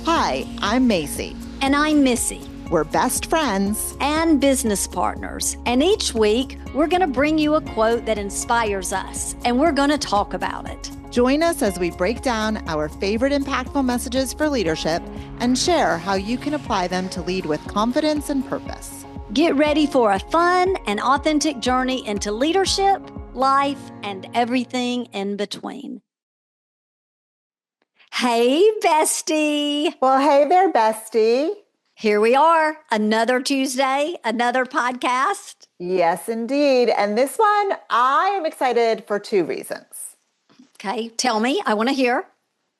Hi, I'm Macy. And I'm Missy. We're best friends and business partners. And each week, we're going to bring you a quote that inspires us, and we're going to talk about it. Join us as we break down our favorite impactful messages for leadership and share how you can apply them to lead with confidence and purpose. Get ready for a fun and authentic journey into leadership, life, and everything in between. Hey, bestie. Well, hey there, bestie. Here we are, another Tuesday, another podcast. Yes, indeed. And this one, I am excited for two reasons. Okay, tell me. I want to hear.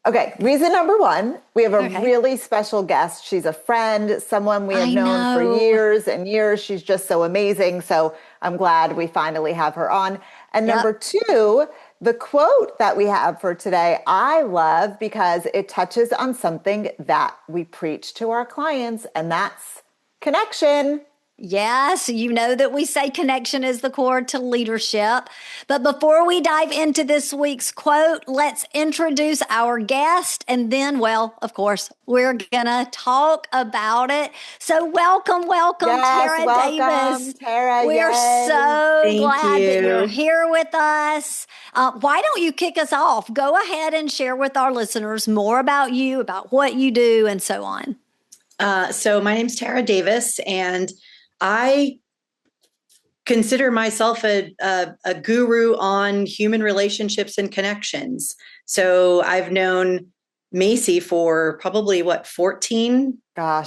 Okay, reason number one, we have a really special guest. She's a friend, someone we have known for years and years. She's just so amazing. So I'm glad we finally have her on. And number two, the quote that we have for today, I love because it touches on something that we preach to our clients, and that's connection. Yes, you know that we say connection is the core to leadership. But before we dive into this week's quote, let's introduce our guest. And then, well, of course, we're going to talk about it. So welcome, Tara Davis. Tara, we're so glad that you're here with us. Why don't you kick us off? Go ahead and share with our listeners more about you, about what you do, and so on. So my name's Tara Davis, and I consider myself a guru on human relationships and connections. So I've known Mayce for probably 14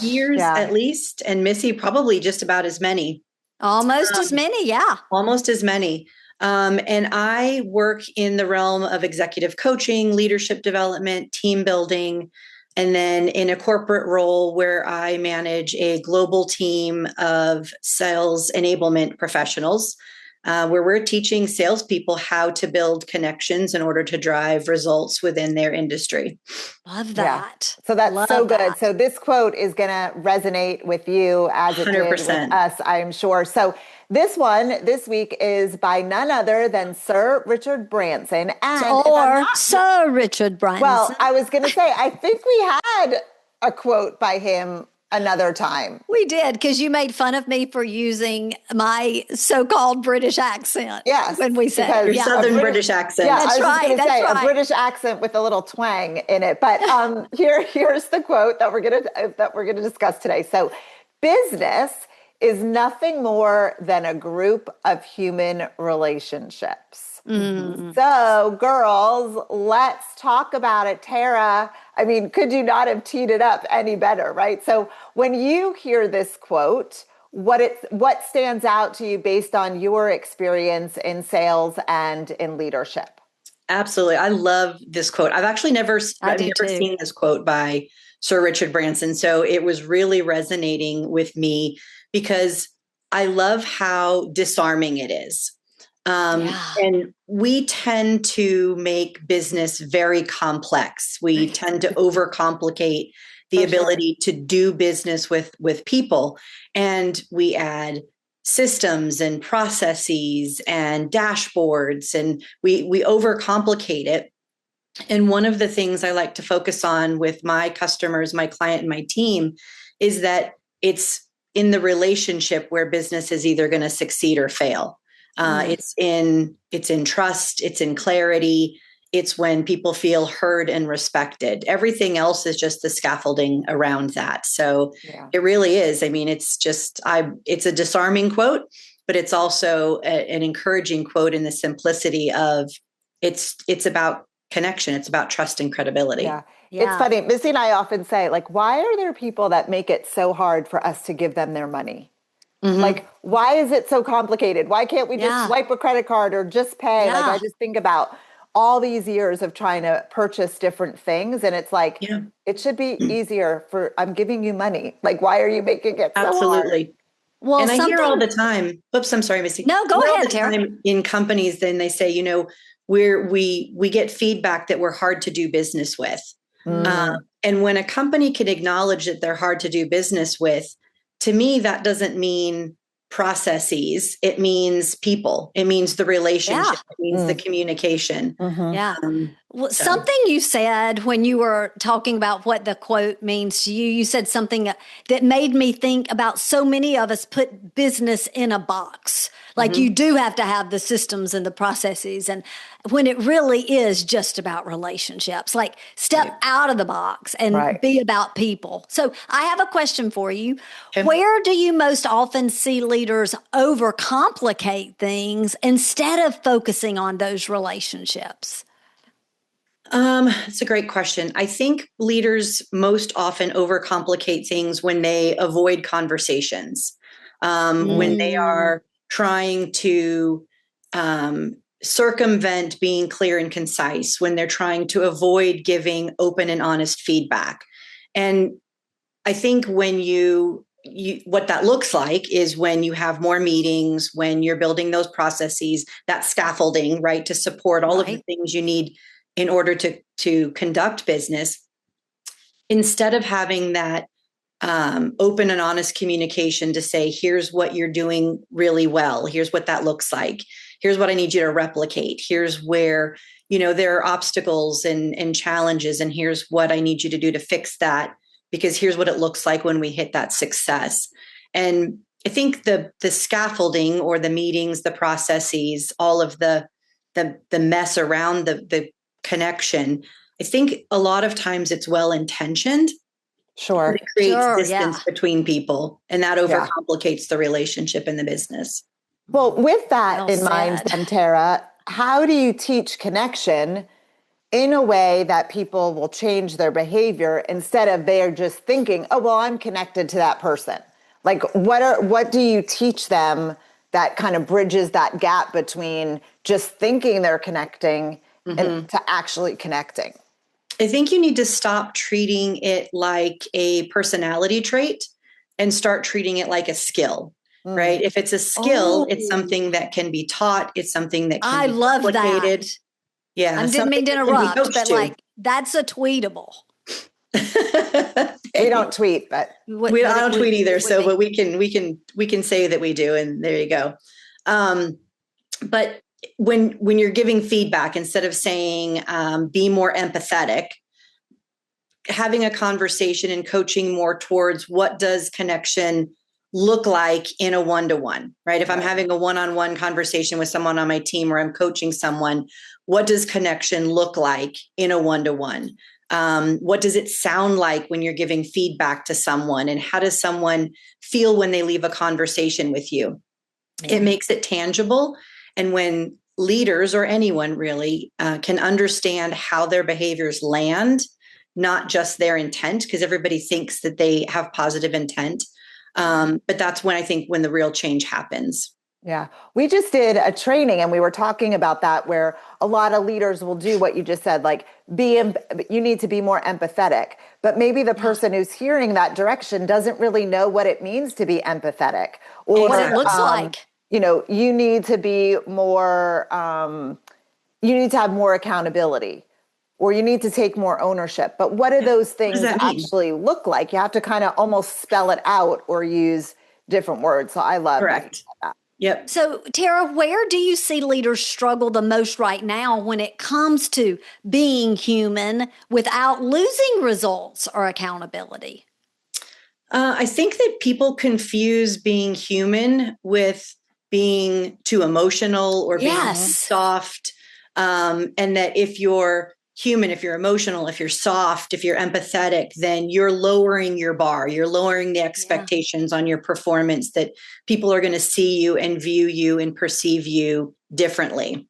years at least, and Missy probably just about as many. Almost as many, yeah. Almost as many. And I work in the realm of executive coaching, leadership development, team building, and then in a corporate role where I manage a global team of sales enablement professionals, where we're teaching salespeople how to build connections in order to drive results within their industry. Love that. Yeah. So that's so good. So this quote is going to resonate with you as it did with us, I'm sure. So this one this week is by none other than Sir Richard Branson. Sir Richard Branson. Well, I was going to say, I think we had a quote by him another time. We did, because you made fun of me for using my so-called British accent. Yes. When we said your Southern British accent. Yeah, that's I was going to say a British accent with a little twang in it. But here's the quote that we're going to discuss today. So, business is nothing more than a group of human relationships. Mm-hmm. So, girls, let's talk about it. Tara, I mean, could you not have teed it up any better, right? So when you hear this quote, what stands out to you based on your experience in sales and in leadership? Absolutely. I love this quote. I've actually never seen this quote by Sir Richard Branson. So it was really resonating with me because I love how disarming it is. And we tend to make business very complex. We tend to overcomplicate the ability to do business with people. And we add systems and processes and dashboards, and we overcomplicate it. And one of the things I like to focus on with my customers, my client, and my team is that it's in the relationship where business is either going to succeed or fail. It's in trust, it's in clarity, it's when people feel heard and respected. Everything else is just the scaffolding around that. So it really is. I mean, it's a disarming quote, but it's also an encouraging quote in the simplicity of it's about connection. It's about trust and credibility. Yeah. It's funny. Missy and I often say, like, why are there people that make it so hard for us to give them their money? Mm-hmm. Like, why is it so complicated? Why can't we just swipe a credit card or just pay? Like, I just think about all these years of trying to purchase different things. And it's like, it should be easier I'm giving you money. Like, why are you making it so hard? Absolutely. Well, and I hear all the time. Oops, I'm sorry, Missy. No, go ahead, Tara. In companies, then they say, we get feedback that we're hard to do business with. And when a company can acknowledge that they're hard to do business with, to me, that doesn't mean processes. It means people. It means the relationship. It means the communication. Well, So. something you said when you were talking about what the quote means to you, you said something that made me think about so many of us put business in a box. Like you do have to have the systems and the processes. And when it really is just about relationships, like step out of the box and be about people. So I have a question for you. Okay. Where do you most often see leaders overcomplicate things instead of focusing on those relationships? It's a great question. I think leaders most often overcomplicate things when they avoid conversations, when they are trying to circumvent being clear and concise, when they're trying to avoid giving open and honest feedback. And I think when you what that looks like is when you have more meetings, when you're building those processes, that scaffolding, right, to support all of the things you need in order to conduct business, instead of having that open and honest communication to say, here's what you're doing really well. Here's what that looks like. Here's what I need you to replicate. Here's where, there are obstacles and challenges, and here's what I need you to do to fix that, because here's what it looks like when we hit that success. And I think the scaffolding or the meetings, the processes, all of the mess around the connection, I think a lot of times it's well-intentioned. Sure. It creates distance between people, and that overcomplicates the relationship in the business. Well, with that in mind, Tara, how do you teach connection in a way that people will change their behavior instead of they're just thinking, oh, well, I'm connected to that person? Like, what do you teach them that kind of bridges that gap between just thinking they're connecting and to actually connecting? I think you need to stop treating it like a personality trait and start treating it like a skill, right? If it's a skill, it's something that can be taught. It's something that can be replicated. That. Yeah. I didn't mean to interrupt, but like, that's a tweetable. We don't tweet, but I don't tweet either. So, but we can say that we do, and there you go. But when you're giving feedback, instead of saying, be more empathetic, having a conversation and coaching more towards what does connection look like in a one-to-one, right? If I'm having a one-on-one conversation with someone on my team, or I'm coaching someone, what does connection look like in a one-to-one? What does it sound like when you're giving feedback to someone? And how does someone feel when they leave a conversation with you? It makes it tangible. And when leaders, or anyone really, can understand how their behaviors land, not just their intent, because everybody thinks that they have positive intent. But that's when I think when the real change happens. Yeah. We just did a training and we were talking about that, where a lot of leaders will do what you just said, like you need to be more empathetic, but maybe the person who's hearing that direction doesn't really know what it means to be empathetic, or what it looks like. You need to be more, you need to have more accountability, or you need to take more ownership. But what do those things actually look like? You have to kind of almost spell it out or use different words. So I love that. Yep. So, Tara, where do you see leaders struggle the most right now when it comes to being human without losing results or accountability? I think that people confuse being human with being too emotional or being soft. And that if you're human, if you're emotional, if you're soft, if you're empathetic, then you're lowering your bar. You're lowering the expectations on your performance, that people are going to see you and view you and perceive you differently.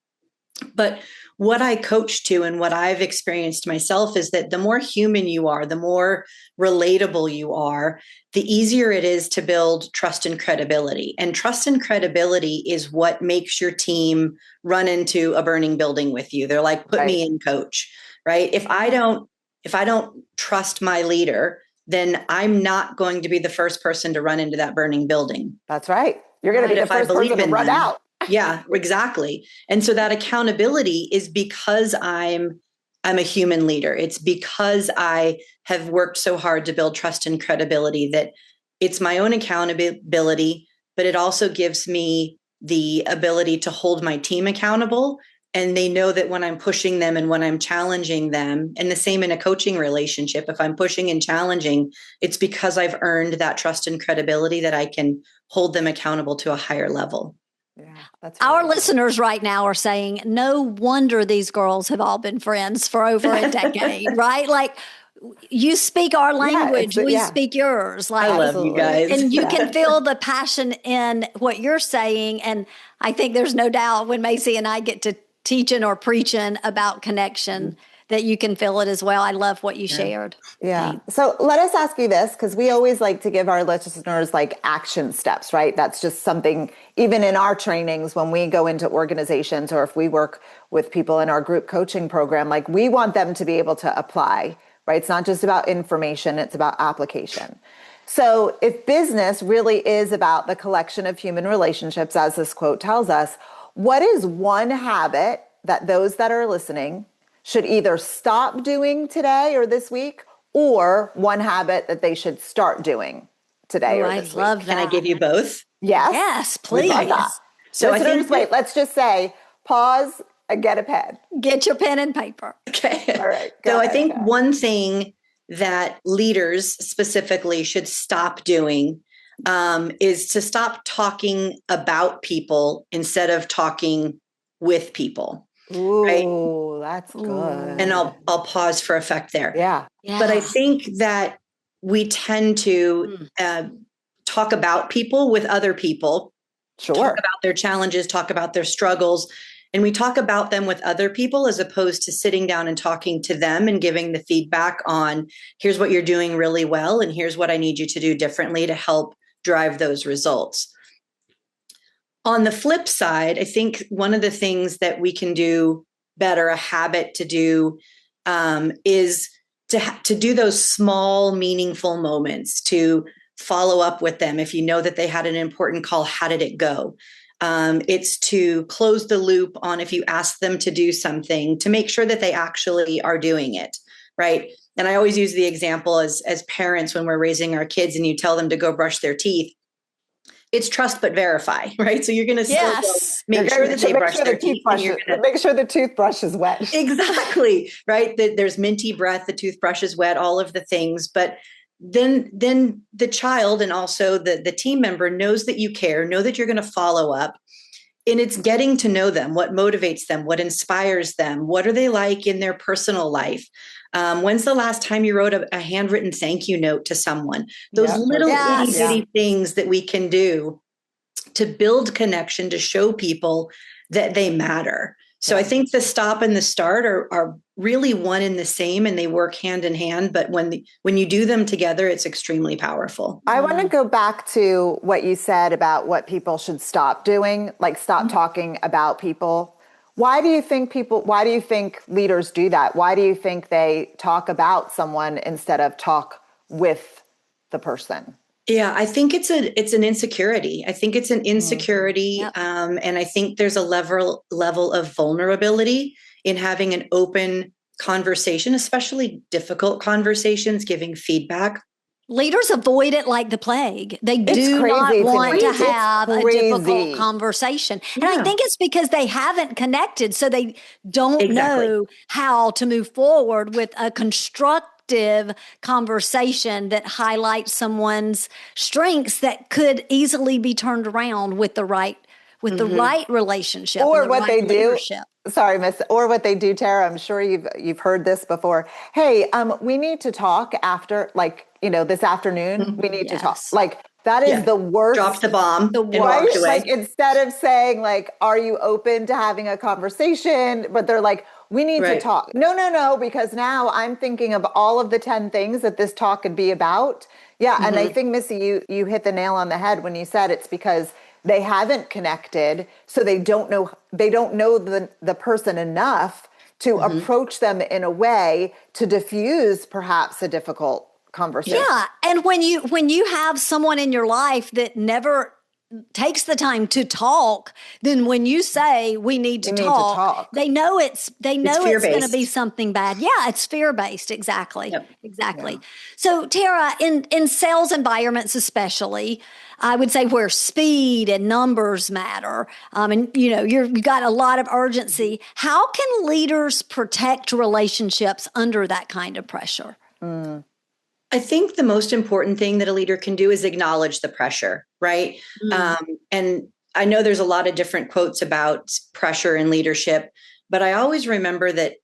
But what I coach to and what I've experienced myself is that the more human you are, the more relatable you are, the easier it is to build trust and credibility. And trust and credibility is what makes your team run into a burning building with you. They're like, put me in, coach, right? If I don't trust my leader, then I'm not going to be the first person to run into that burning building. That's right. You're going to be the first person to run out. Yeah, exactly. And so that accountability is because I'm a human leader. It's because I have worked so hard to build trust and credibility that it's my own accountability, but it also gives me the ability to hold my team accountable And they know that when I'm pushing them and when I'm challenging them, and the same in a coaching relationship, if I'm pushing and challenging, it's because I've earned that trust and credibility that I can hold them accountable to a higher level. Yeah, that's Our listeners right now are saying, no wonder these girls have all been friends for over a decade, right? Like, you speak our language, we speak yours. Like, I love you guys. And you can feel the passion in what you're saying. And I think there's no doubt when Macy and I get to teaching or preaching about connection, that you can feel it as well. I love what you shared. Yeah. So let us ask you this, because we always like to give our listeners like action steps, right? That's just something, even in our trainings, when we go into organizations or if we work with people in our group coaching program, like we want them to be able to apply, right? It's not just about information, it's about application. So if business really is about the collection of human relationships, as this quote tells us, what is one habit that those that are listening should either stop doing today or this week, or one habit that they should start doing today or this week? Love that. Can I give you both? Yes. Yes, please. So listeners, wait, let's just say pause and get a pen. Get your pen and paper. Okay. All right. So I think one thing that leaders specifically should stop doing is to stop talking about people instead of talking with people. Ooh, right? That's good. And I'll pause for effect there. Yeah. But I think that we tend to talk about people with other people. Sure. Talk about their challenges, talk about their struggles. And we talk about them with other people as opposed to sitting down and talking to them and giving the feedback on, here's what you're doing really well, and here's what I need you to do differently to help drive those results. On the flip side, I think one of the things that we can do better, a habit to do, is to do those small, meaningful moments, to follow up with them. If you know that they had an important call, how did it go? It's to close the loop on if you ask them to do something, to make sure that they actually are doing it, right? And I always use the example as parents when we're raising our kids and you tell them to go brush their teeth. It's trust but verify, right? So you're going to still make sure that they brush their teeth. Make sure the toothbrush is wet. Exactly, right? There's minty breath, the toothbrush is wet, all of the things. But then the child and also the team member knows that you care, know that you're going to follow up. And it's getting to know them, what motivates them, what inspires them, what are they like in their personal life? When's the last time you wrote a handwritten thank you note to someone? Those little itty bitty things that we can do to build connection, to show people that they matter. So I think the stop and the start are really one and the same, and they work hand in hand. But when you do them together, it's extremely powerful. I want to go back to what you said about what people should stop doing, like stop talking about people. Why do you think leaders do that? Why do you think they talk about someone instead of talk with the person? Yeah, I think it's an insecurity. I think it's an insecurity. And I think there's a level of vulnerability in having an open conversation, especially difficult conversations, giving feedback. Leaders avoid it like the plague. They do not want to have a difficult conversation. And I think it's because they haven't connected, so they don't know how to move forward with a constructive conversation that highlights someone's strengths that could easily be turned around with the right relationship or what they do. Sorry, Miss. Or what they do, Tara. I'm sure you've heard this before. Hey, we need to talk after, this afternoon. We need to talk. Like that is the worst. Dropped the bomb. The worst. Like instead of saying are you open to having a conversation? But they're like, we need to talk. No, because now I'm thinking of all of the 10 things that this talk could be about. Yeah, and I think Missy, you hit the nail on the head when you said it's because they haven't connected, so they don't know the person enough to approach them in a way to diffuse perhaps a difficult conversation. Yeah, and when you have someone in your life that never takes the time to talk, then when you say we need to talk, they know it's going to be something bad. Yeah, it's fear-based. Exactly. Yep. Exactly. Yeah. So Tara, in sales environments especially, I would say where speed and numbers matter, and you've got a lot of urgency, how can leaders protect relationships under that kind of pressure? I think the most important thing that a leader can do is acknowledge the pressure, right? And I know there's a lot of different quotes about pressure in leadership, but I always remember that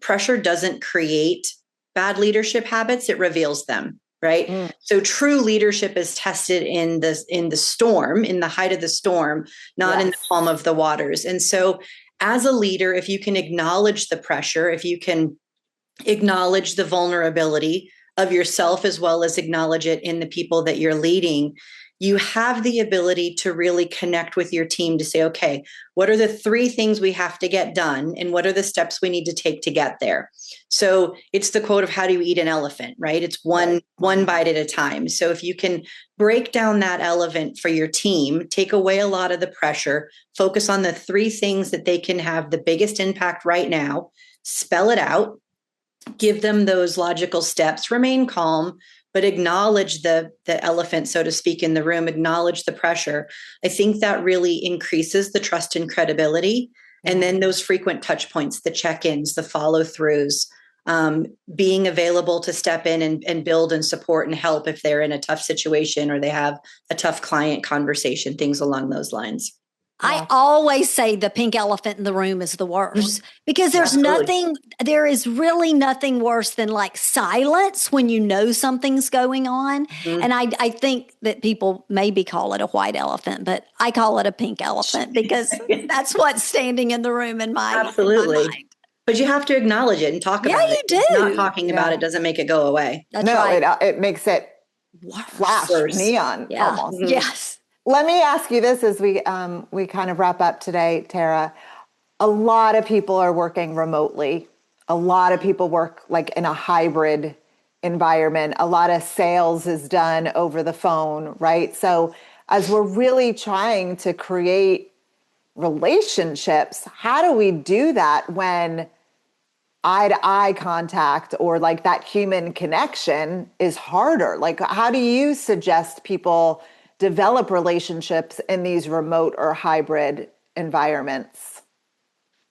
pressure doesn't create bad leadership habits, it reveals them, right? So true leadership is tested in the storm, in the height of the storm, not in the calm of the waters. And so as a leader, if you can acknowledge the pressure, if you can acknowledge the vulnerability of yourself as well as acknowledge it in the people that you're leading, you have the ability to really connect with your team to say, okay, what are the 3 things we have to get done? And what are the steps we need to take to get there? So it's the quote of how do you eat an elephant, right? It's one bite at a time. So if you can break down that elephant for your team, take away a lot of the pressure, focus on the 3 things that they can have the biggest impact right now, spell it out, give them those logical steps, remain calm, but acknowledge the elephant, so to speak, in the room, acknowledge the pressure. I think that really increases the trust and credibility. And then those frequent touch points, the check-ins, the follow-throughs, being available to step in and build and support and help if they're in a tough situation or they have a tough client conversation, things along those lines. I always say the pink elephant in the room is the worst because there is really nothing worse than like silence when you know something's going on. And I think that people maybe call it a white elephant, but I call it a pink elephant because that's what's standing in the room in my mind. But you have to acknowledge it and talk about it. Yeah, you do. Not talking about it doesn't make it go away. That's right. It makes it flash neon almost. Yes. Let me ask you this as we kind of wrap up today, Tara. A lot of people are working remotely. A lot of people work like in a hybrid environment. A lot of sales is done over the phone, right? So as we're really trying to create relationships, how do we do that when eye-to-eye contact or like that human connection is harder? Like, how do you suggest people develop relationships in these remote or hybrid environments?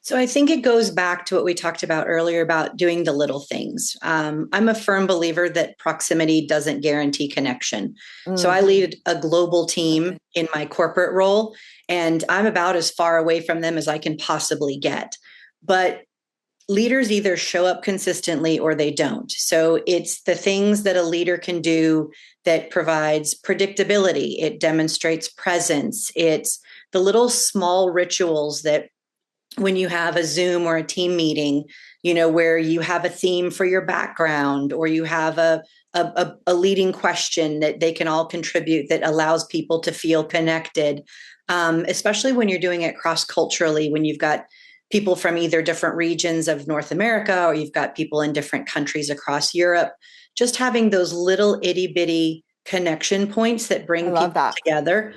So I think it goes back to what we talked about earlier about doing the little things. I'm a firm believer that proximity doesn't guarantee connection. So I lead a global team in my corporate role, and I'm about as far away from them as I can possibly get. But leaders either show up consistently or they don't. So it's the things that a leader can do that provides predictability. It demonstrates presence. It's the little small rituals that when you have a Zoom or a team meeting, where you have a theme for your background or you have a leading question that they can all contribute that allows people to feel connected, especially when you're doing it cross-culturally, when you've got people from either different regions of North America or you've got people in different countries across Europe, just having those little itty bitty connection points that bring people together.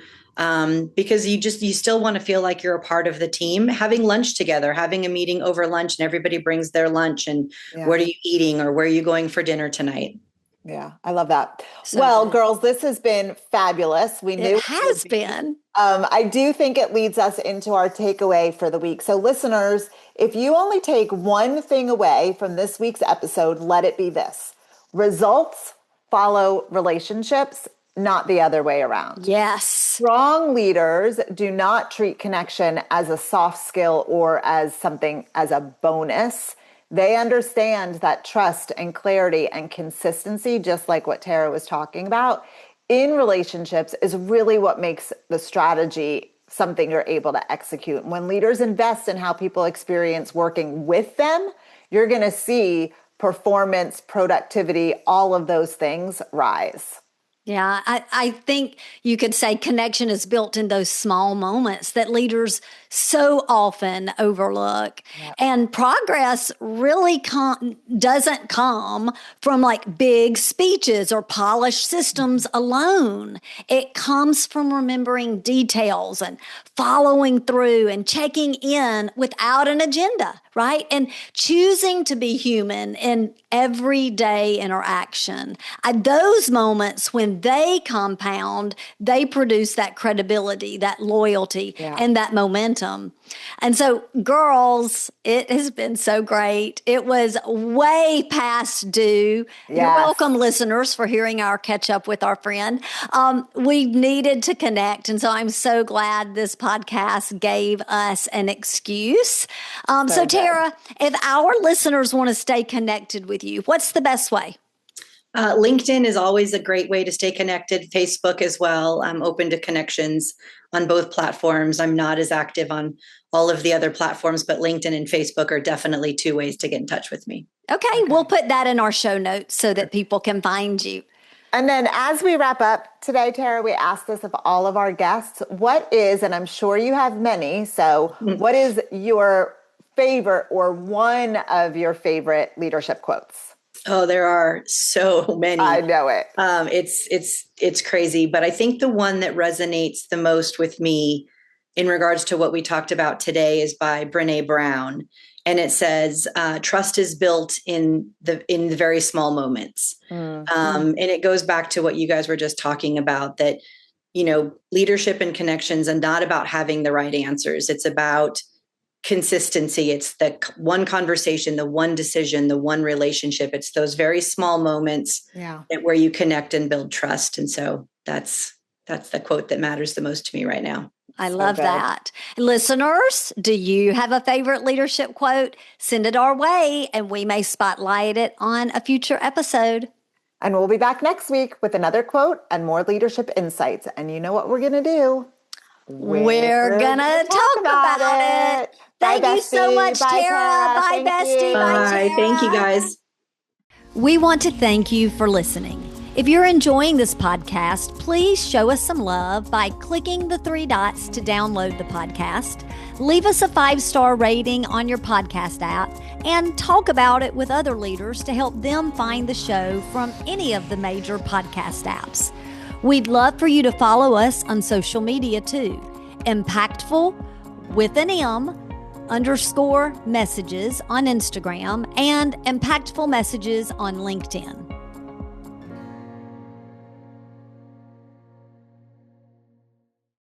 Because you still want to feel like you're a part of the team. Having lunch together, having a meeting over lunch and everybody brings their lunch and what are you eating or where are you going for dinner tonight? Yeah, I love that. So girls, this has been fabulous. It has been. I do think it leads us into our takeaway for the week. So listeners, if you only take one thing away from this week's episode, let it be this: results follow relationships, not the other way around. Yes. Strong leaders do not treat connection as a soft skill or as something as a bonus. They understand that trust and clarity and consistency, just like what Tara was talking about, in relationships is really what makes the strategy something you're able to execute. When leaders invest in how people experience working with them, you're going to see performance, productivity, all of those things rise. Yeah, I think you could say connection is built in those small moments that leaders so often overlook. Yep. And progress really doesn't come from like big speeches or polished systems alone. It comes from remembering details and following through and checking in without an agenda, right? And choosing to be human in everyday interaction. Those moments, when they compound, they produce that credibility, that loyalty, and that momentum. And so, girls, it has been so great. It was way past due. Yes. You're welcome, listeners, for hearing our catch up with our friend. We needed to connect. And so I'm so glad this podcast gave us an excuse. So Tara, if our listeners want to stay connected with you, what's the best way? LinkedIn is always a great way to stay connected. Facebook as well. I'm open to connections on both platforms. I'm not as active on all of the other platforms, but LinkedIn and Facebook are definitely two ways to get in touch with me. Okay. We'll put that in our show notes so that people can find you. And then as we wrap up today, Tara, we asked this of all of our guests, what is, and I'm sure you have many, so what is your favorite or one of your favorite leadership quotes? Oh, there are so many. I know it. It's crazy, but I think the one that resonates the most with me in regards to what we talked about today is by Brené Brown, and it says, "Trust is built in the very small moments." And it goes back to what you guys were just talking about, that leadership and connections are not about having the right answers. It's about consistency. It's the one conversation, the one decision, the one relationship. It's those very small moments where you connect and build trust. And so that's the quote that matters the most to me right now. I love that. Listeners, do you have a favorite leadership quote? Send it our way and we may spotlight it on a future episode. And we'll be back next week with another quote and more leadership insights. And you know what we're going to do? We're going to talk about it. Thank you so much, Tara. Bye, bestie. Bye. Thank you, guys. We want to thank you for listening. If you're enjoying this podcast, please show us some love by clicking the 3 dots to download the podcast. Leave us a 5-star rating on your podcast app and talk about it with other leaders to help them find the show from any of the major podcast apps. We'd love for you to follow us on social media too. Mpactful with an M _messages on Instagram and Mpactful Messages on LinkedIn.